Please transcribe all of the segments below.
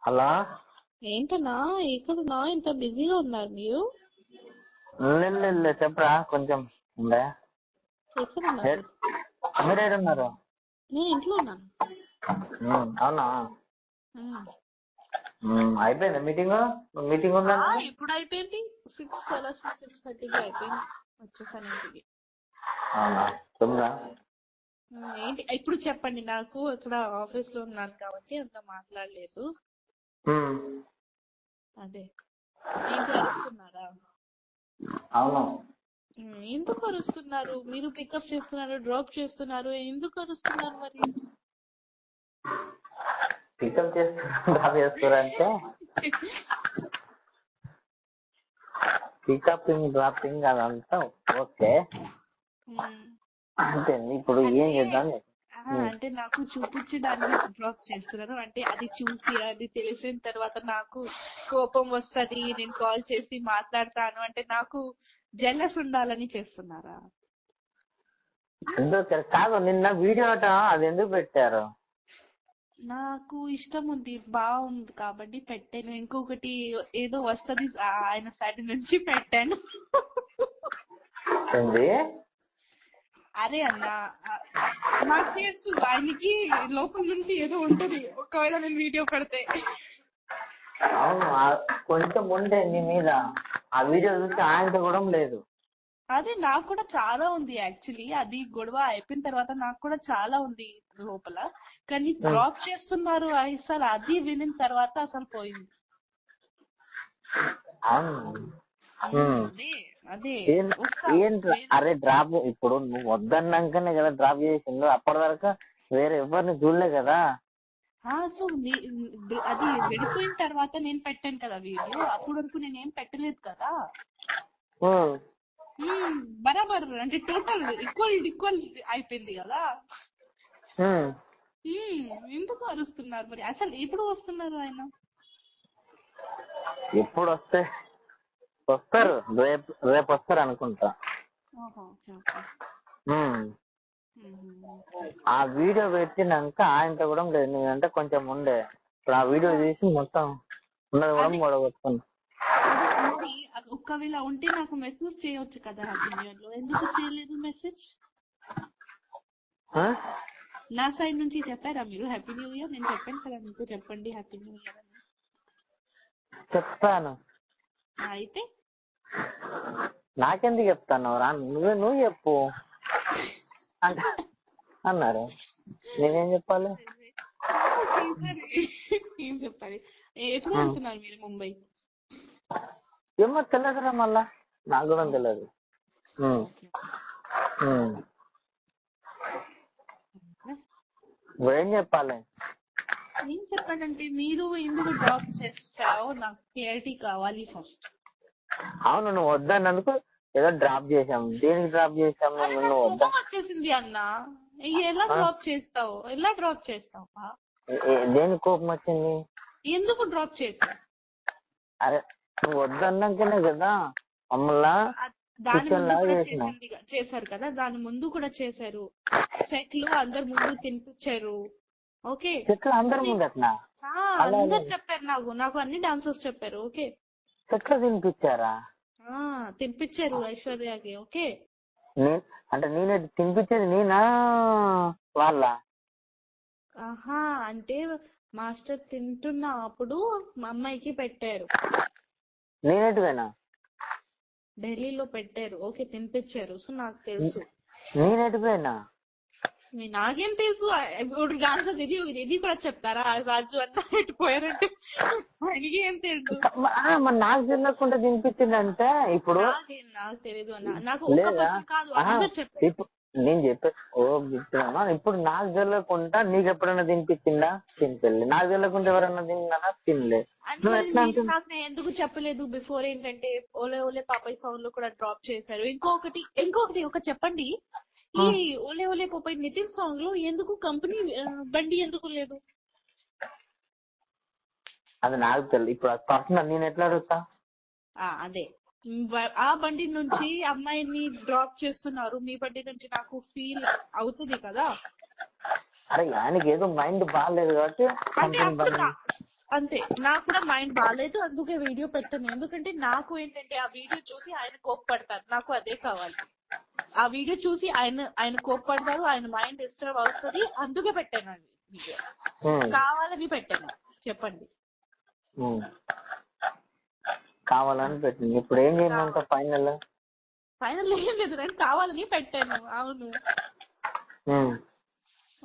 Hello, ఏంటన్నా ఎక్కడున్నా ఇంత బిజీగా ఉన్నారు మీరు? చెప్పరా కొంచెం ఉండే. ఎక్కడున్నారు? మీరు ఏడున్నారు? నేను ఇంట్లో ఉన్నాను. అవునా? ఉమ్. అయిపోయిందా మీటింగ్ ఉందా? ఇప్పుడు అయిపోయింది 6:30కి అయిపోయింది. వచ్చేసాను ఇంటికి. అవునా? చెప్పురా. ఏంటి ఇప్పుడు చెప్పండి. నాకు ఇక్కడ ఆఫీస్ లో ఉన్నాను కాబట్టి అంత మాట్లాడలేదు. అదే ఏంటి అరుస్తున్నారా? అవును. ఎందుకు అరుస్తున్నారు? మీరు పికప్ చేస్తున్నారు, డ్రాప్ చేస్తున్నారు, ఎందుకు అరుస్తున్నారు మరి? పికప్ చేస్తారంటే పికపింగ్ డ్రాపింగ్ అదంతా ఓకే. అంతే. ఇప్పుడు ఏం చేద్దాం? అంటే నాకు చూపించడానికి డ్రాప్ చేస్తున్నారు. అంటే అది చూసి అది తెలిసిన తర్వాత నాకు కోపం వస్తది, నేను కాల్ చేసి మాట్లాడతాను అంటే నాకు జెలస్ ఉండాలని చేస్తున్నారా? ఎందుకు కాదు, నిన్న వీడియో అది ఎందుకు పెట్టారు? నాకు ఇష్టం ఉంది, బాగుంది కాబట్టి పెట్టాను. ఇంకొకటి ఏదో వస్తది ఆయన సైడ్ నుంచి పెట్టాను. అరే అన్న, నాకు తెలుసు ఆయనకి లోపల నుంచి ఏదో ఉంటది ఒకవేళ నేను వీడియో పెడితే. అవును, కొంచెం ఉండే నీ మీద. ఆ వీడియో చూసి ఆయనతో కూడా లేదు. అదే నాకు కూడా చాలా ఉంది యాక్చువల్లీ. అది గొడవ అయిపోయిన తర్వాత నాకు కూడా చాలా ఉంది లోపల. కానీ డ్రాప్ చేస్తున్నారు అసలు అది వినిన తర్వాత అసలు పోయింది. అరే డ్రాప్ ఇప్పుడు నువ్వు వద్దన్నాకనే కదా డ్రాప్ చేసిండు. అప్పటి వరకు వేరే ఎవరిని చూడలే కదా. సో అది విడిపోయిన తర్వాత నేను పెట్టాను కదా వీడియో. అప్పటి వరకు నేనేం పెట్టలేదు కదా. బరాబర్ అంటే టోటల్ ఈక్వల్ అయిపోయింది కదా. ఎందుకు అరుస్తున్నారు మరి? అసలు ఎప్పుడు వస్తున్నారు ఆయన? ఎప్పుడు వస్తారు? రేపు వస్తారు అనుకుంటా. ఆ వీడియో పెట్టినాక ఆయనతో కూడా లేదు. నేనంటే కొంచెం ఉండే. ఇప్పుడు ఆ వీడియో తీసి మొత్తం ఉన్నది కూడా గొడవచ్చుకున్నా. మరి ఒకవేళ ఉంటే నాకు మెసేజ్ చేయొచ్చు కదా హ్యాపీ న్యూ ఇయర్ లో. ఎందుకు చేయలేదు మెసేజ్? నా సైడ్ నుంచి చెప్పారా మీరు హ్యాపీ న్యూ ఇయర్? నేను చెప్పాను కదా మీకు, చెప్పండి హ్యాపీ న్యూ ఇయర్ అని. చెప్తాను. అయితే నాకెందుకు చెప్తాను రా? నువ్వు చెప్పు అన్నారు. నేనేం చెప్పాలి? ఏం చెప్పాలి? ఎప్పుడు వెళ్తున్నారు మీరు ముంబై? ఏమో తెలియదురా, మళ్ళా నాకు కూడా తెలియదు. ఏం చెప్పాలి? ఏం చెప్పాలంటే మీరు ఎందుకు డ్రాప్ చేస్తావో నాకు క్లారిటీ కావాలి ఫస్ట్. అవును, నువ్వు వద్దన్నందుకు ఏదో డ్రాప్ చేసాము. దేనికి డ్రాప్ చేసాము? కోపం వచ్చేసింది అన్న. ఎలా డ్రాప్ చేస్తావు? దేనికి కోపం వచ్చింది? ఎందుకు డ్రాప్ చేసావు? అరే నువ్వు వద్దన్నాకనే కదా మమ్మల్ని దాని ముందు చేశారు కదా. దాని ముందు కూడా చేశారు. సెట్లు అందరు ముందు తినిపించారు. ఓకే, అందరు ముందు అట్లా అందరు చెప్పారు. నాకు అన్ని డాన్సర్స్ చెప్పారు. ఓకే, సెట్లు తినిపించారు ఐశ్వర్యకి. ఓకే, అంటే నేనే తినిపించేది? నేనా వాళ్ళ? అంటే మాస్టర్ తింటున్నప్పుడు మా అమ్మాయికి పెట్టారు. నేనేటివేనా? ఢిల్లీలో పెట్టారు. ఓకే, తినిపించారు. సో నాకు తెలుసు. నేనేటిపోయినా? నాకేం తెలుసు? ఇప్పుడు డాన్సర్ ఇది కూడా చెప్తారా? రాజు అన్న ఎట్టిపోయారంటే ఆయనకి ఏం తెలుసు? మరి నాకు తెలియకుండా తినిపించిందంటే ఇప్పుడు నాకు తెలియదు అన్న. నాకు ఒక పర్సన్ కాదు, అందరు చెప్పారు. నేను చెప్పే చెప్తున్నా. ఇప్పుడు నాకు తెలియకుండా నీకు ఎప్పుడైనా తినిపించిందా? తినిపెళ్ళి. నాకు తెలియకుండా ఎవరన్నా తిన్నానా? తినలే. నాకు ఎందుకు చెప్పలేదు బిఫోర్? ఏంటంటే ఓలే ఓలే పాపాయ్ సాంగ్ లో కూడా డ్రాప్ చేశారు. ఇంకొకటి ఒక చెప్పండి. ఈ ఓలే ఓలే పాపాయ్ నితిన్ సాంగ్ లో ఎందుకు కంపెనీ బండి ఎందుకు లేదు? అది నాకు తెలియదు. ఇప్పుడు పర్సనల్ నేను ఎట్లా అడుగుతా? అదే ఆ బండి నుంచి అమ్మాయిని డ్రాప్ చేస్తున్నారు, మీ బండి నుంచి నాకు ఫీల్ అవుతుంది కదా. అరే ఆయనకి ఏదో మైండ్ బాగాలేదు కాబట్టి అంతే, నాకు కూడా మైండ్ బాగాలేదు, అందుకే వీడియో పెట్టాను. ఎందుకంటే నాకు ఏంటంటే ఆ వీడియో చూసి ఆయన కోప్పడతారు, నాకు అదే కావాలి. ఆ వీడియో చూసి ఆయన కోప్పడతారు, ఆయన మైండ్ డిస్టర్బ్ అవుతుంది, అందుకే పెట్టాను అది వీడియో. కావాలని పెట్టాను, చెప్పండి. కావాలని పెట్టింది. ఇప్పుడు ఏం చేయాలంట ఫైనల్? ఫైనల్ ఏం లేదు, నేను కావాలని పెట్టాను. అవును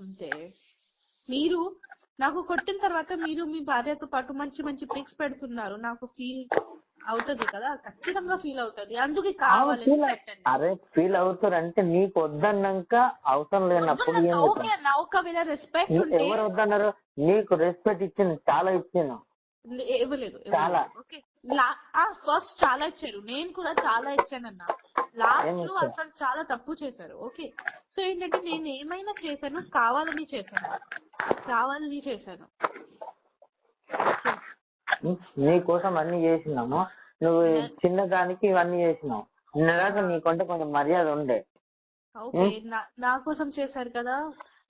అంతే. మీరు నాకు కొట్టిన తర్వాత మీరు మీ భార్యతో పాటు మంచి మంచి పిక్స్ పెడుతున్నారు, నాకు ఫీల్ అవుతుంది కదా, ఖచ్చితంగా ఫీల్ అవుతుంది, అందుకే కావాలని పెట్టండి. అరే ఫీల్ అవుతారంటే నీకు వద్దన్నాక అవసరం లేనప్పుడు ఓకే అన్న, ఒకవేళ రెస్పెక్ట్ ఉంటే. ఎవరు వద్దన్నారు? నీకు రెస్పెక్ట్ ఇచ్చింది, చాలా ఇచ్చాను. ఇవ్వలేదు చాలా. ఓకే, ఫస్ట్ చాలా ఇచ్చారు, నేను కూడా చాలా ఇచ్చానన్నా. లాస్ట్ లో అసలు చాలా తప్పు చేశారు. ఓకే, సో ఏంటంటే నేను ఏమైనా చేశాను, కావాలని చేశాను. నీ కోసం అన్ని చేసినాము, నువ్వు చిన్నదానికి ఇవన్నీ చేసినావు. నిన్నదాకా నీకంటే కొంచెం మర్యాద ఉండే. ఓకే, నా కోసం చేశారు కదా,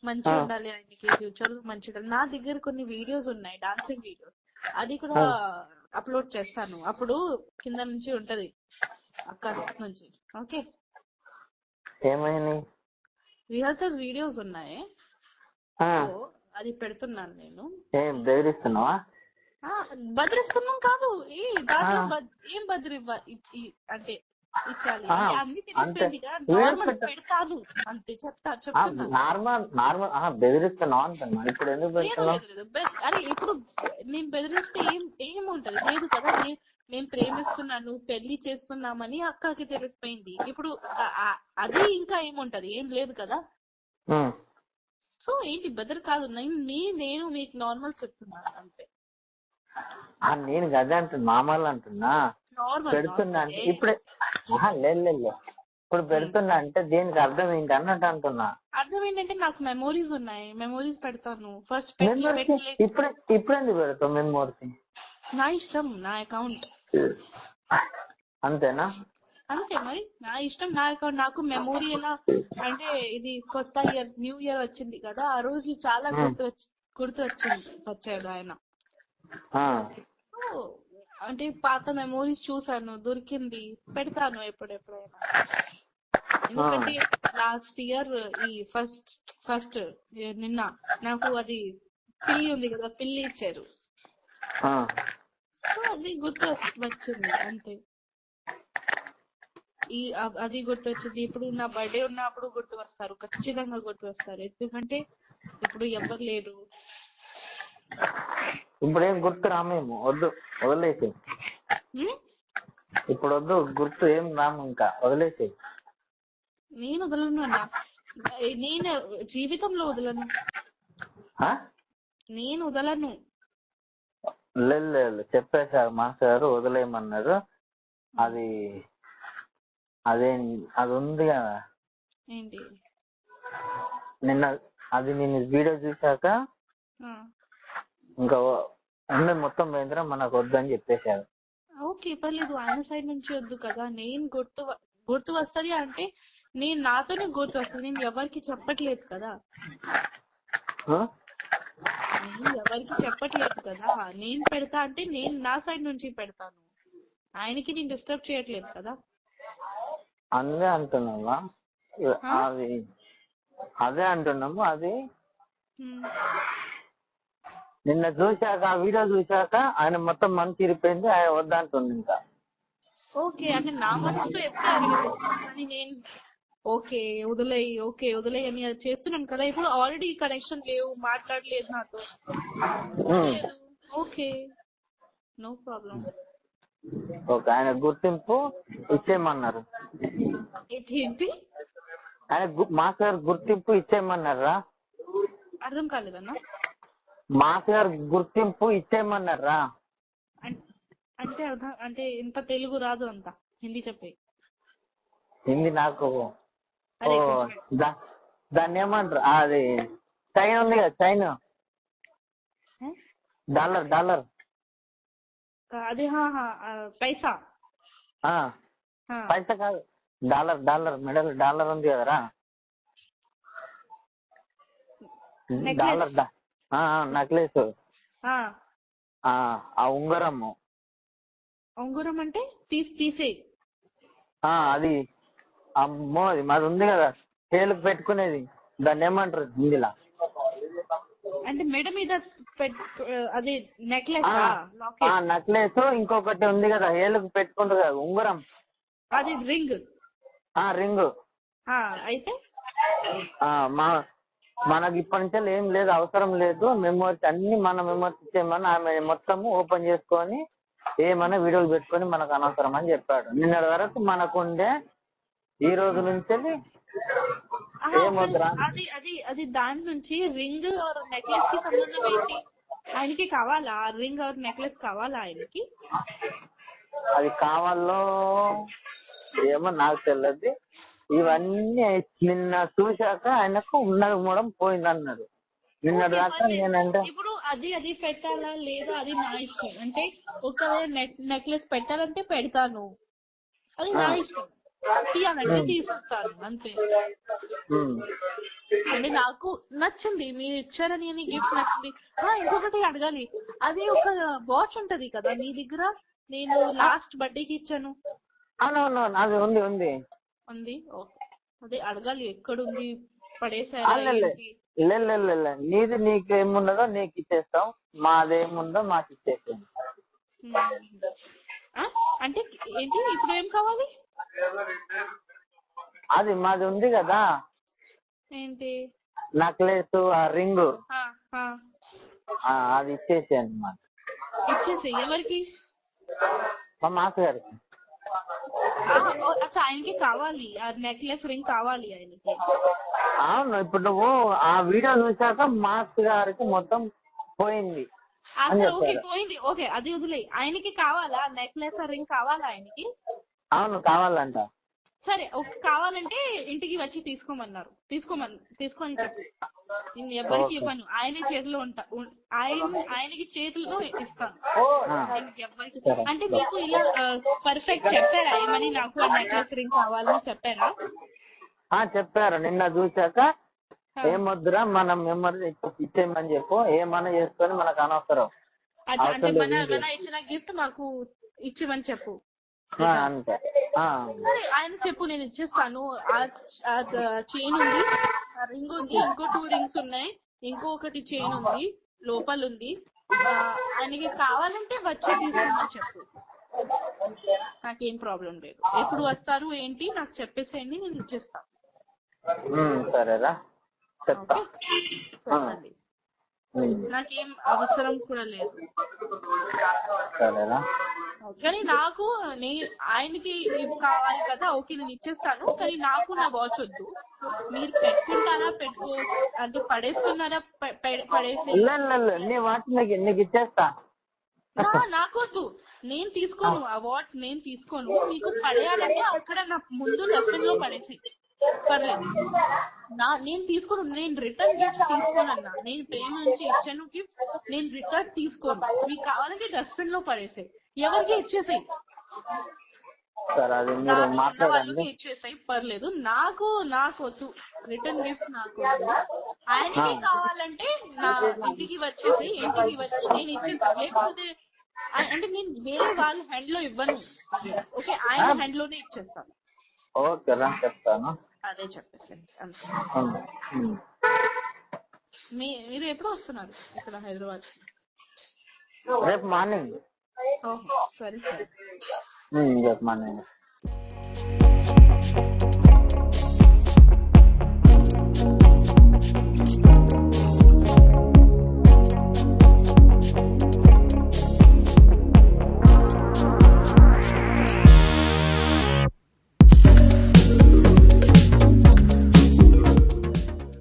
మంచిగా ఉండాలి ఆయనకి, ఫ్యూచర్ మంచిగా ఉండాలి. నా దగ్గర కొన్ని వీడియోస్ ఉన్నాయి, డాన్సింగ్ వీడియోస్, అది కూడా అప్లోడ్ చేస్తాను. అప్పుడు కింద నుంచి ఉంటది, అక్కడ నుంచి. ఓకే, ఏమైంది? రిహర్సల్ వీడియోస్ ఉన్నాయి, అది పెడుతున్నాను నేను. ఏం బెదిరిస్తున్నావా? బదిరిస్తున్నాం కాదు, ఏం బదిరి అంటే ఇచ్చాలి అన్ని తెలిసిపోయిందిగా, నార్మల్ పెడతాను అంతే, చెప్తున్నా. నార్మల్ బెదిరిస్తున్నావు అంటున్నా. ఇప్పుడు ఎందుకు పెడుతున్నావు? అరే ఇప్పుడు నేను బెదిరిస్తే ఏముంటది? లేదు కదా, మేము ప్రేమిస్తున్నాను, పెళ్లి చేస్తున్నామని అక్కకి తెలిసిపోయింది. ఇప్పుడు అది ఇంకా ఏముంటది? ఏం లేదు కదా. సో ఏంటి బెదర్ కాదు, నేను మీకు నార్మల్ చెప్తున్నాను అంతే. నేను గదే అంటున్నా, మామూలు అంటున్నా. పెడుతున్నా అంటే ఇప్పుడే లేదు, ఇప్పుడు పెడుతున్నా అంటే దేనికి అర్థం ఏంటి అన్నట్టు అంటున్నా. అర్థం ఏంటంటే నాకు మెమోరీస్ ఉన్నాయి, మెమోరీస్ పెడతాను. ఫస్ట్ ఇప్పుడు ఎందుకు పెడతావు మెమోరీస్? నా ఇష్టం, నా అకౌంట్. అంతేనా? అంతే మరి, నా ఇష్టం, నా అకౌంట్. నాకు మెమోరీ ఎలా అంటే, ఇది కొత్త ఇయర్, న్యూ ఇయర్ వచ్చింది కదా, ఆ రోజు చాలా గుర్తు వచ్చాడు ఆయన. అంటే పాత మెమోరీస్ చూసాను, దొరికింది, పెడతాను ఎప్పుడెప్పుడైనా. ఎందుకంటే లాస్ట్ ఇయర్ ఈ ఫస్ట్ నిన్న నాకు అది పిల్లి ఉంది కదా, పిల్లి ఇచ్చారు, సో అది గుర్తు వచ్చింది అంతే. అది గుర్తొచ్చింది. ఇప్పుడు నా బర్త్డే ఉన్నప్పుడు గుర్తు వస్తారు, ఖచ్చితంగా గుర్తు వస్తారు. ఎందుకంటే ఇప్పుడు ఎవరు లేరు. ఇప్పుడు ఏం గుర్తు రామేమో, వద్దు, వదిలేసి. ఇప్పుడు వద్దు, గుర్తు ఏం రాము, ఇంకా వదిలేసి. నేను వదలను అన్నా, నేను జీవితంలో వదలను, నేను వదలను. లేదు చెప్పేశారు మాస్టర్ గారు, వదిలేయమన్నారు. అది ఉంది కదా, ఏంటి నిన్న అది నేను వీడియో చూసాక ఇంకా మొత్తం పోయిందిరా, మనకు వద్దని చెప్పేశారు. ఓకే పర్లేదు, ఆయన సైడ్ నుంచి వద్దు కదా. నేను గుర్తు వస్తుంది అంటే నేను నాతోనే గుర్తు వస్తుంది, నేను ఎవరికి చెప్పట్లేదు కదా. నేను పెడతా అంటే నేను నా సైడ్ నుంచి పెడతాను, ఆయనకి నేను డిస్టర్బ్ చేయట్లేదు కదా. అదే అంటున్నావా? అదే అంటున్నాము. అది నిన్న చూశాక, ఆ వీడియో చూశాక ఆయన మొత్తం మనసు ఇరిపోయింది, ఆయన వద్దంటుంది ఇంకా. ఓకే అంటే నా మనసుతో ఎప్పుడు అరగదు, కానీ నేను ఓకే వదిలేయి అని చేస్తున్నాను కదా. ఇప్పుడు ఆల్రెడీ కనెక్షన్ లేవు, మాట్లాడలేదు నాతో, ఓకే నో ప్రాబ్లం. ఓకే, ఆయన గుర్తింపు ఇచ్చేయమన్నారు. ఏంటి? ఆయన మాస్ గారు గుర్తింపు ఇచ్చేయమన్నారా? అర్థం కాలేదన్నా. మాస్ గారు గుర్తింపు ఇచ్చేయమన్నారా అంటే అర్థం అంటే ఇంత తెలుగు రాదు, అంత హిందీ చెప్పే. హిందీ నాకు దాన్ని ఏమంటారు, అది చైన్ ఉంది కదా, చైన్, డాలర్ అదే పైసా పైసా కాదు, డాలర్ మెడల్ డాలర్ ఉంది కదరా, డాలర్ నెక్లెస్ ఆ ఉంగరము. ఉంగరం అంటే తీసే అది అమ్మో అది మాది ఉంది కదా చేలుకు పెట్టుకునేది, దాన్ని ఏమంటారు హిందీలా? అంటే మెడ మీద అది నెక్లెస్ నెక్లెస్. ఇంకొకటి ఉంది కదా ఏలుకు పెట్టుకుంటారు కదా ఉంగరం, అది రింగ్. రింగ్. అయితే మనకి ఇప్పటి నుంచి ఏం లేదు, అవసరం లేదు. మెమోరీస్ అన్ని మన మెమోరీస్ ఇచ్చేయమని ఆమె మొత్తం ఓపెన్ చేసుకొని ఏమన్నా వీడియోలు పెట్టుకొని మనకు అనవసరం అని చెప్పాడు. నిన్నటి వరకు మనకుండే, ఈ రోజు నుంచి అది దాని నుంచి రింగ్ ఆర్ నెక్లెస్ కి సంబంధం ఏంటి? ఆయనకి కావాలా రింగ్ ఆర్ నెక్లెస్? కావాలా ఆయనకి? అది కావాలో ఏమో నాకు తెలియదు. ఇవన్నీ నిన్న చూశాక ఆయనకు ఉన్నది మూడం పోయింది అన్నాడు. నిన్న దాకా నేనంటే ఇప్పుడు అది పెట్టాలా లేదా అది నా ఇష్టం. అంటే ఒకవేళ నెక్లెస్ పెట్టాలంటే పెడతాను, అది నా ఇష్టం. తీయాలంటే తీసేస్తాను అంతే. అంటే నాకు నచ్చింది, మీరు ఇచ్చారని గిఫ్ట్స్ నచ్చింది. ఇంకొకటి అడగాలి, అది ఒక వాచ్ ఉంటది కదా మీ దగ్గర, నేను లాస్ట్ బర్త్డేకి ఇచ్చాను. అది ఉంది ఉంది ఉంది. ఓకే, అదే అడగాలి ఎక్కడుంది, పడేసారా? నీది నీకేమున్నదో నీకు ఇచ్చేస్తాం, మాదేముందో మాకు ఇచ్చేస్తాం. అంటే ఏంటి ఇప్పుడు ఏం కావాలి? అది మాది ఉంది కదా ఏంటి? నెక్లెస్, ఆ రింగ్, అది ఇచ్చేసేయండి. మాట ఇచ్చేసి ఎవరికి? మా మాస్ గారికి. ఆయనకి కావాలి, ఆ నెక్లెస్ రింగ్ కావాలి ఆయనకి. అవును, ఇప్పుడు నువ్వు ఆ వీడియో చూసాక మాస్ గారికి మొత్తం పోయింది. ఓకే పోయింది, ఓకే అది వదిలే. ఆయనకి కావాలా నెక్లెస్ రింగ్? కావాలా ఆయనకి? అవును కావాలంట. సరే కావాలంటే ఇంటికి వచ్చి తీసుకోమన్నారు, తీసుకొని చెప్పు. నేను ఎవరికి ఇవ్వను, ఆయన చేతిలో ఉంటా, ఆయనకి చేతుల్లో ఇస్తాను. ఎవరికి అంటే మీకు ఇలా పర్ఫెక్ట్ చెప్పారా ఏమని? నాకు ఆ నెక్లెస్ రింగ్ కావాలని చెప్పారా? చెప్పారు. నిన్న చూసాక ఏమొద్దురా మనం మెమరీ ఇచ్చేయమని చెప్పు, ఏమన్నా చేసుకొని మనకు అనవసరం. అంటే మన ఇచ్చిన గిఫ్ట్ మాకు ఇచ్చేమని చెప్పు అంతే. సరే ఆయన చెప్పు, నేను ఇచ్చేస్తాను. చైన్ ఉంది, రింగ్ ఉంది, ఇంకో 2 రింగ్స్ ఉన్నాయి, ఇంకొకటి చైన్ ఉంది, లోపల ఉంది. ఆయనకి కావాలంటే వచ్చి తీసుకోమని చెప్పు, నాకేం ప్రాబ్లం లేదు. ఎప్పుడు వస్తారు ఏంటి నాకు చెప్పేసేయండి, నేను ఇచ్చేస్తాను. సరేరా చెప్పండి, నాకేం అవసరం కూడా లేదు. కానీ నాకు ఆయనకి కావాలి కదా, ఓకే నేను ఇచ్చేస్తాను. కానీ నాకు నా వాచ్ వద్దు. మీరు పెట్టుకుంటారా అంటే పడేస్తున్నారా? పడేసి నీకు ఇచ్చేస్తా. నాకొద్దు, నేను తీసుకోను ఆ వాచ్, నేను తీసుకోను. మీకు పడేయాలంటే అక్కడ నా ముందు డస్ట్బిన్ లో పడేసి పర్లేదు. నేను తీసుకోను, నేను రిటర్న్ గిఫ్ట్స్ తీసుకోనన్నా. నేను ప్రేమ నుంచి ఇచ్చాను గిఫ్ట్స్, నేను రిటర్న్ తీసుకోను. మీకు కావాలంటే డస్ట్బిన్ లో పడేసాయి, ఎవరికి ఇచ్చేసాయి, వాళ్ళకి ఇచ్చేసాయి, పర్లేదు. నాకు వద్దు రిటర్న్ గిఫ్ట్, నాకు వద్దు. ఆయనకి కావాలంటే నా ఇంటికి వచ్చేసి, ఇంటికి వచ్చి నేను ఇచ్చేస్తాను. లేకపోతే అంటే నేను వేరే వాళ్ళ హ్యాండ్ లో ఇవ్వను, ఓకే ఆయన హ్యాండ్ లోనే ఇచ్చేస్తాను. ఓకే రా చెప్తాను. అదే చెప్పేసండి అంతే. మీరు ఎప్పుడు వస్తున్నారు ఇక్కడ హైదరాబాద్? రేపు మార్నింగ్. ఓహో సరే సరే. రేపు మార్నింగ్.